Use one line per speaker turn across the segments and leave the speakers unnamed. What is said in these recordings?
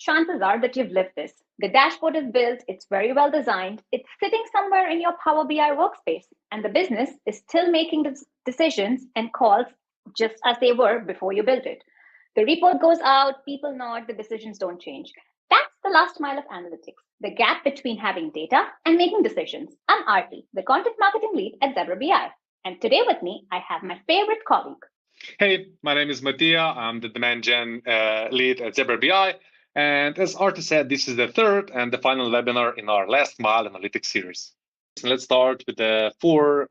chances are that you've lived this. The dashboard is built, it's very well designed, it's sitting somewhere in your Power BI workspace, and the business is still making decisions and calls just as they were before you built it. The report goes out, people nod, the decisions don't change. That's the last mile of analytics, the gap between having data and making decisions. I'm Arti, the content marketing lead at Zebra BI. And today with me, I have my favorite colleague.
Hey, my name is Mattia. I'm the demand gen lead at Zebra BI. And as Arti said, this is the third and the final webinar in our last mile analytics series. So let's start with the four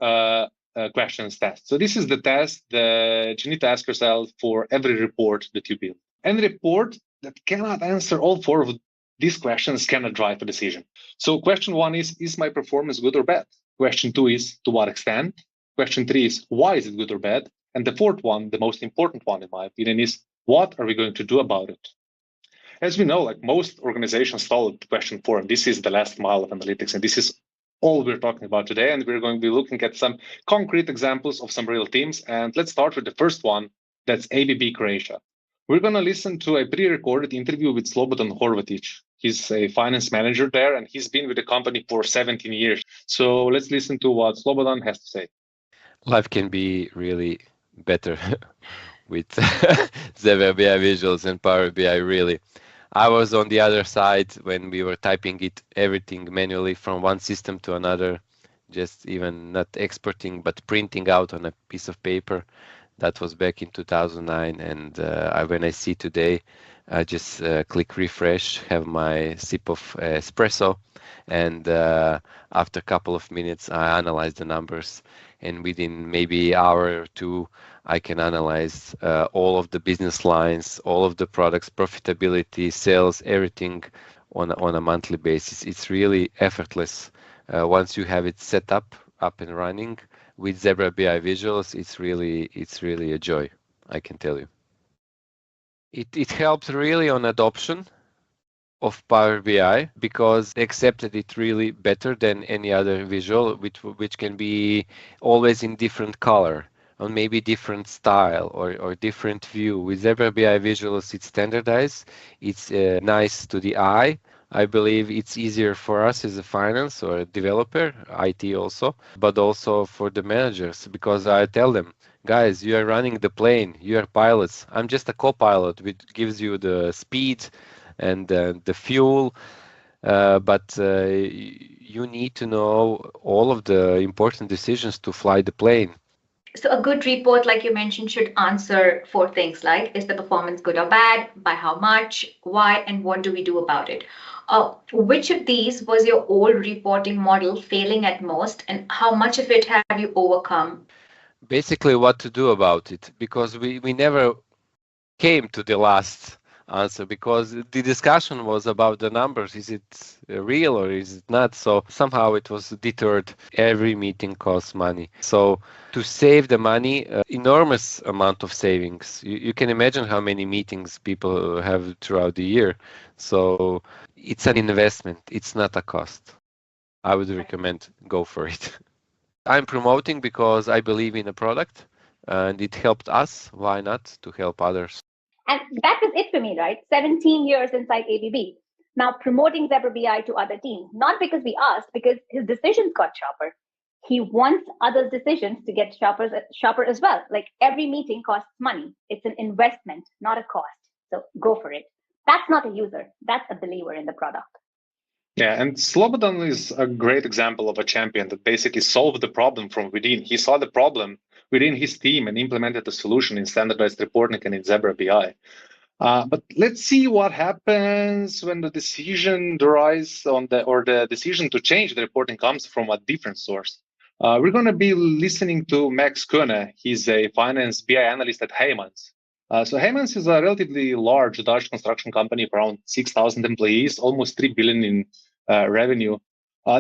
questions test. So this is the test that you need to ask yourself for every report that you build. Any report that cannot answer all four of these questions cannot drive a decision. So question one is my performance good or bad? Question two is, to what extent? Question three is, why is it good or bad? And the fourth one, the most important one in my opinion, is what are we going to do about it? As we know, like most organizations follow question four, and this is the last mile of analytics, and this is all we're talking about today. And we're going to be looking at some concrete examples of some real teams. And let's start with the first one, that's ABB Croatia. We're going to listen to a pre-recorded interview with Slobodan Horvatic. He's a finance manager there, and he's been with the company for 17 years. So let's listen to what Slobodan has to say.
Life can be really better with Zebra BI visuals and Power BI, really. I was on the other side when we were typing everything manually from one system to another, just even not exporting, but printing out on a piece of paper. That was back in 2009. And when I see today, I just click refresh, have my sip of espresso. And after a couple of minutes, I analyze the numbers. And within maybe an hour or two, I can analyze all of the business lines, all of the products, profitability, sales, everything on a monthly basis. It's really effortless. Once you have it set up and running with Zebra BI visuals, it's really a joy, I can tell you. It helps really on adoption of Power BI because they accepted it really better than any other visual, which can be always in different color or maybe different style or different view. With Zebra BI visuals, it's standardized. It's nice to the eye. I believe it's easier for us as a finance or a developer, IT also, but also for the managers because I tell them, guys, you are running the plane, you are pilots. I'm just a co-pilot, which gives you the speed and the fuel, but you need to know all of the important decisions to fly the plane.
So a good report, like you mentioned, should answer four things like, is the performance good or bad, by how much, why, and what do we do about it? Which of these was your old reporting model failing at most, and how much of it have you overcome?
Basically, what to do about it, because we never came to the last answer because the discussion was about the numbers. Is it real or is it not? So somehow it was deterred. Every meeting costs money. So to save the money, enormous amount of savings. You can imagine how many meetings people have throughout the year. So it's an investment. It's not a cost. I would recommend go for it. I'm promoting because I believe in a product and it helped us. Why not to help others?
And that was it for me, right? 17 years inside ABB. Now promoting Zebra BI to other teams, not because we asked, because his decisions got sharper. He wants others' decisions to get sharper as well. Like every meeting costs money. It's an investment, not a cost. So go for it. That's not a user. That's a believer in the product.
Yeah, and Slobodan is a great example of a champion that basically solved the problem from within. He saw the problem within his team and implemented the solution in standardized reporting and in Zebra BI. But let's see what happens when the decision derives the decision to change the reporting comes from a different source. We're going to be listening to Max Koene. He's a finance BI analyst at Heijmans. So Heijmans is a relatively large Dutch construction company of around 6,000 employees, almost 3 billion in revenue.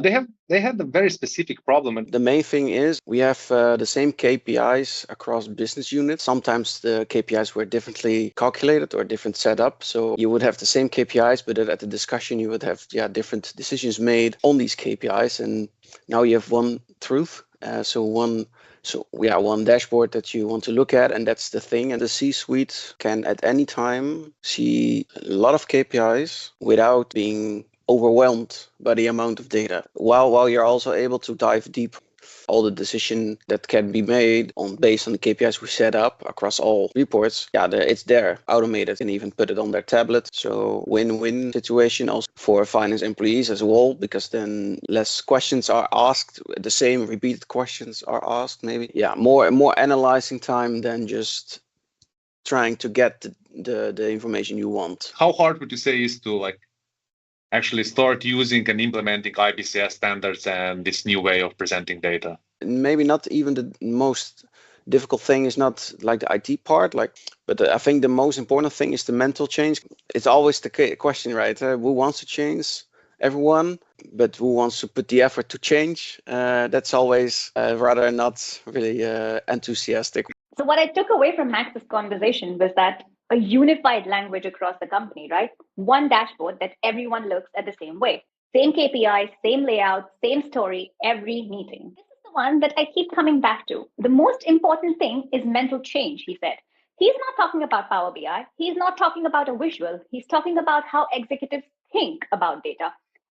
They had a very specific problem.
The main thing is we have the same KPIs across business units. Sometimes the KPIs were differently calculated or different setup. So you would have the same KPIs, but at the discussion you would have different decisions made on these KPIs. And now you have one truth, so one So yeah, one dashboard that you want to look at, and that's the thing. And the C-suite can at any time see a lot of KPIs without being overwhelmed by the amount of data, while you're also able to dive deep all the decision that can be made on based on the KPIs we set up across all reports. Yeah, it's there, automated, and even put it on their tablet. So win-win situation also for finance employees as well, because then less questions are asked, the same repeated questions are asked, maybe. Yeah, more analyzing time than just trying to get the information you want.
How hard would you say is to actually start using and implementing IBCS standards and this new way of presenting data?
Maybe not even the most difficult thing is not like the IT part, but I think the most important thing is the mental change. It's always the question, right? Who wants to change? Everyone, but who wants to put the effort to change? That's always rather not really enthusiastic.
So what I took away from Max's conversation was that a unified language across the company, right? One dashboard that everyone looks at the same way. Same KPIs, same layout, same story, every meeting. This is the one that I keep coming back to. The most important thing is mental change, he said. He's not talking about Power BI. He's not talking about a visual. He's talking about how executives think about data.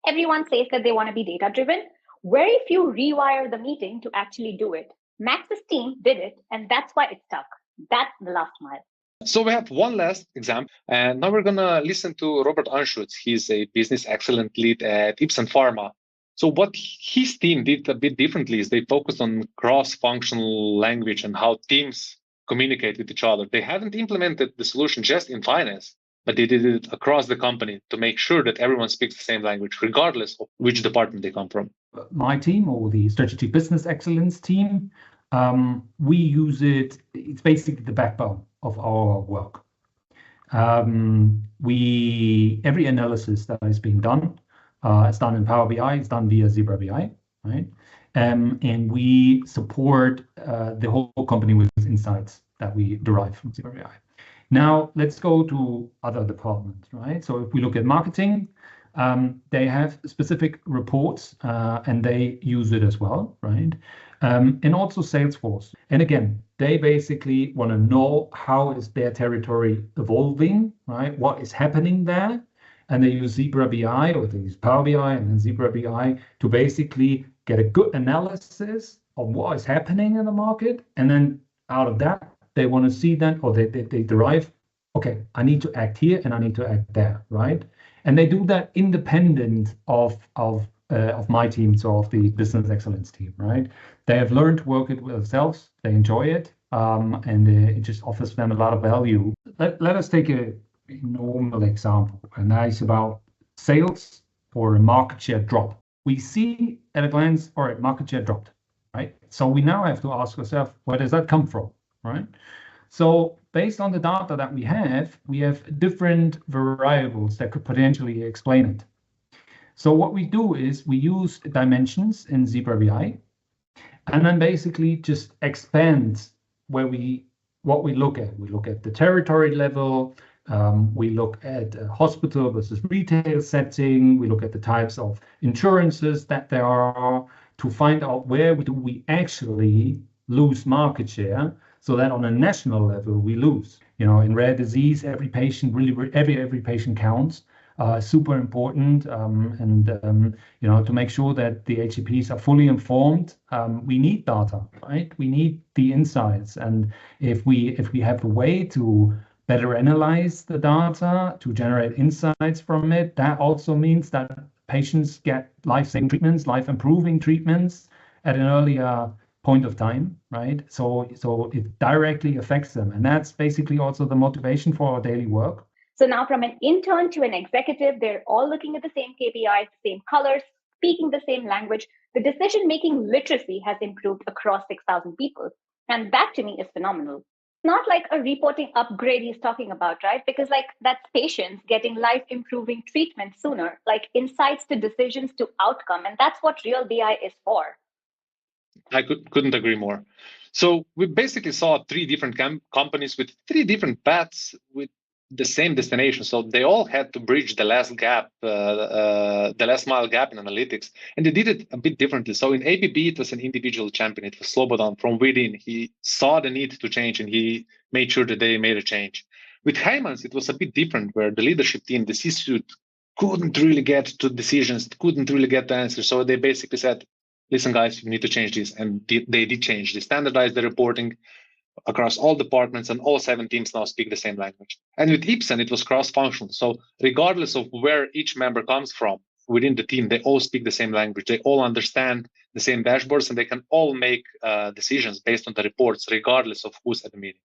Everyone says that they want to be data driven. Very few rewire the meeting to actually do it. Max's team did it, and that's why it stuck. That's the last mile.
So we have one last example, and now we're going to listen to Robert Anschutz. He's a business excellence lead at Ipsen Pharma. So what his team did a bit differently is they focused on cross-functional language and how teams communicate with each other. They haven't implemented the solution just in finance, but they did it across the company to make sure that everyone speaks the same language, regardless of which department they come from.
My team, or the strategic business excellence team, we use it. It's basically the backbone of our work. Every analysis that is being done is done in Power BI. It's done via Zebra BI, right? And we support the whole company with insights that we derive from Zebra BI. Now let's go to other departments, right? So if we look at marketing, they have specific reports and they use it as well, right? And also Salesforce. And again, they basically want to know how is their territory evolving, right? What is happening there? And they use Zebra BI, or they use Power BI and then Zebra BI to basically get a good analysis of what is happening in the market. And then out of that, they want to see that, or they derive, okay, I need to act here and I need to act there, right? And they do that independent of my team, so of the business excellence team, right? They have learned to work it with themselves. They enjoy it, and it just offers them a lot of value. Let us take a normal example, and that is about sales or a market share drop. We see at a glance, all right, market share dropped, right? So we now have to ask ourselves, where does that come from, right? So based on the data that we have different variables that could potentially explain it. So what we do is we use dimensions in Zebra BI, and then basically just expand what we look at. We look at the territory level. We look at hospital versus retail setting. We look at the types of insurances that there are to find out where do we actually lose market share, so that on a national level we lose. You know, in rare disease, every patient every patient counts. Super important, you know, to make sure that the HCPs are fully informed. We need data, right? We need the insights, and if we have a way to better analyze the data to generate insights from it, that also means that patients get life-saving treatments, life-improving treatments at an earlier point of time, right? So it directly affects them, and that's basically also the motivation for our daily work.
So now from an intern to an executive, they're all looking at the same KPIs, same colors, speaking the same language. The decision-making literacy has improved across 6,000 people. And that to me is phenomenal. Not like a reporting upgrade he's talking about, right? Because that's patients getting life-improving treatment sooner, like insights to decisions to outcome. And that's what real BI is for.
I couldn't agree more. So we basically saw three different companies with three different paths with the same destination. So they all had to bridge the last gap, the last mile gap in analytics, and they did it a bit differently. So in ABB, it was an individual champion. It was Slobodan from within. He saw the need to change, and he made sure that they made a change. With Heijmans, it was a bit different, where the leadership team, the C-suite, couldn't really get to decisions, couldn't really get the answers. So they basically said, listen, guys, you need to change this. And they did change. They standardized the reporting across all departments, and all 7 teams now speak the same language. And with Ipsen, it was cross-functional. So regardless of where each member comes from within the team, they all speak the same language. They all understand the same dashboards, and they can all make decisions based on the reports, regardless of who's at the meeting.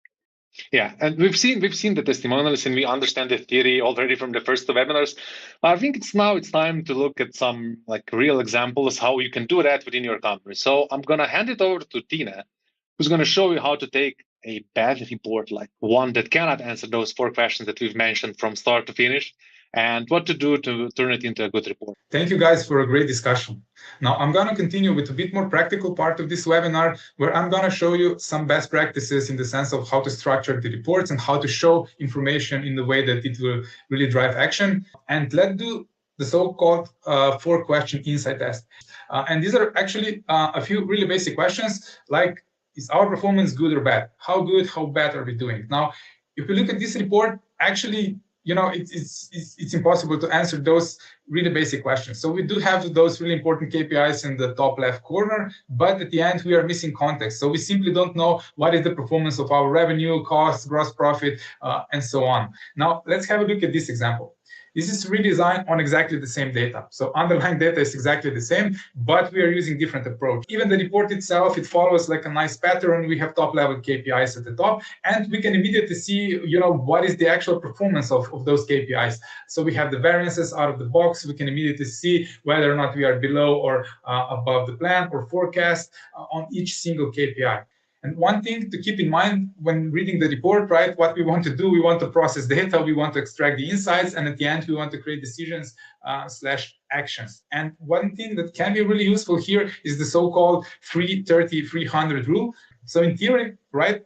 Yeah, and we've seen the testimonials, and we understand the theory already from the first 2 webinars. But I think it's time to look at some real examples how you can do that within your company. So I'm gonna hand it over to Tina, who's going to show you how to take a bad report, like one that cannot answer those 4 questions that we've mentioned from start to finish, and what to do to turn it into a good report.
Thank you guys for a great discussion. Now I'm going to continue with a bit more practical part of this webinar, where I'm going to show you some best practices in the sense of how to structure the reports and how to show information in the way that it will really drive action. And let's do the so-called 4-question insight test. And these are actually a few really basic questions, like, is our performance good or bad? How good, how bad are we doing? Now, if we look at this report, actually, it's impossible to answer those really basic questions. So we do have those really important KPIs in the top left corner, but at the end, we are missing context. So we simply don't know what is the performance of our revenue, cost, gross profit, and so on. Now, let's have a look at this example. This is redesigned on exactly the same data. So underlying data is exactly the same, but we are using different approach. Even the report itself, it follows like a nice pattern. We have top level KPIs at the top, and we can immediately see, what is the actual performance of those KPIs. So we have the variances out of the box. We can immediately see whether or not we are below or above the plan or forecast on each single KPI. And one thing to keep in mind when reading the report, right, what we want to do, we want to process data, we want to extract the insights, and at the end, we want to create decisions / actions. And one thing that can be really useful here is the so-called 3-30-300 rule. So in theory, right,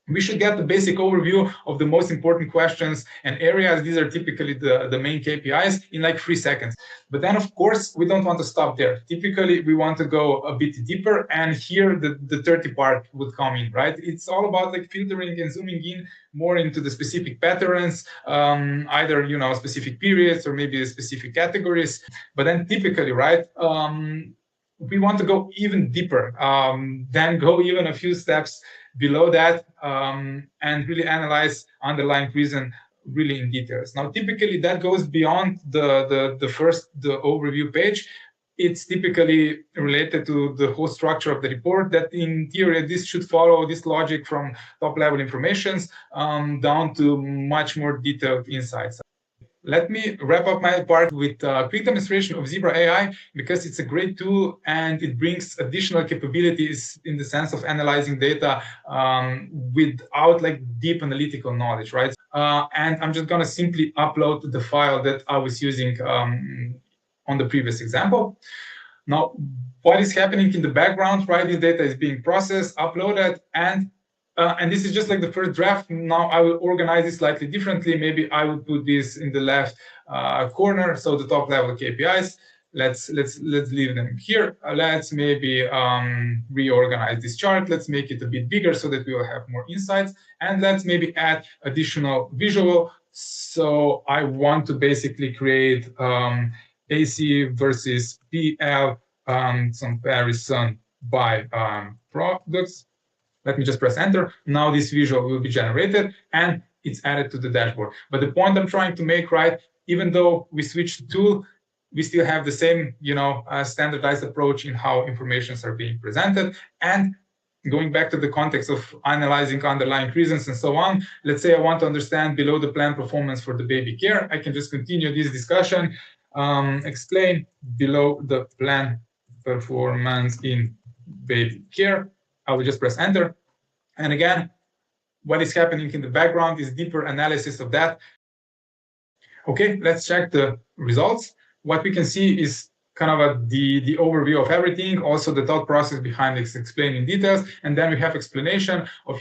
we should get the basic overview of the most important questions and areas. These are typically the main KPIs in like 3 seconds. But then, of course, we don't want to stop there. Typically, we want to go a bit deeper. And here, the 30 part would come in, right? It's all about like filtering and zooming in more into the specific patterns, either, specific periods or maybe specific categories. But then typically, right, we want to go even deeper, then go even a few steps below that, and really analyze underlying reason really in details. Now, typically that goes beyond the overview page. It's typically related to the whole structure of the report, that in theory, this should follow this logic from top level informations down to much more detailed insights. Let me wrap up my part with a quick demonstration of Zebra AI, because it's a great tool and it brings additional capabilities in the sense of analyzing data without like deep analytical knowledge, right? And I'm just going to simply upload the file that I was using on the previous example. Now, what is happening in the background, right? This data is being processed, uploaded, and this is just like the first draft. Now I will organize it slightly differently. Maybe I will put this in the left corner. So the top level KPIs, let's leave them here. Let's maybe reorganize this chart. Let's make it a bit bigger so that we will have more insights. And let's maybe add additional visual. So I want to basically create AC versus PL comparison by products. Let me just press enter. Now this visual will be generated and it's added to the dashboard. But the point I'm trying to make, right, even though we switch the tool, we still have the same, standardized approach in how informations are being presented. And going back to the context of analyzing underlying reasons and so on, let's say I want to understand below the plan performance for the baby care. I can just continue this discussion, explain below the plan performance in baby care. I will just press enter. And again, what is happening in the background is deeper analysis of that. Okay, let's check the results. What we can see is kind of the overview of everything, also the thought process behind this explaining details. And then we have explanation of,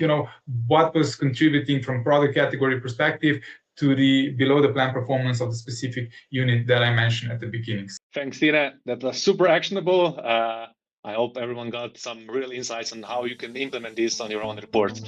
what was contributing from product category perspective to the below the plan performance of the specific unit that I mentioned at the beginning.
Thanks, Tine. That was super actionable. I hope everyone got some real insights on how you can implement this on your own reports.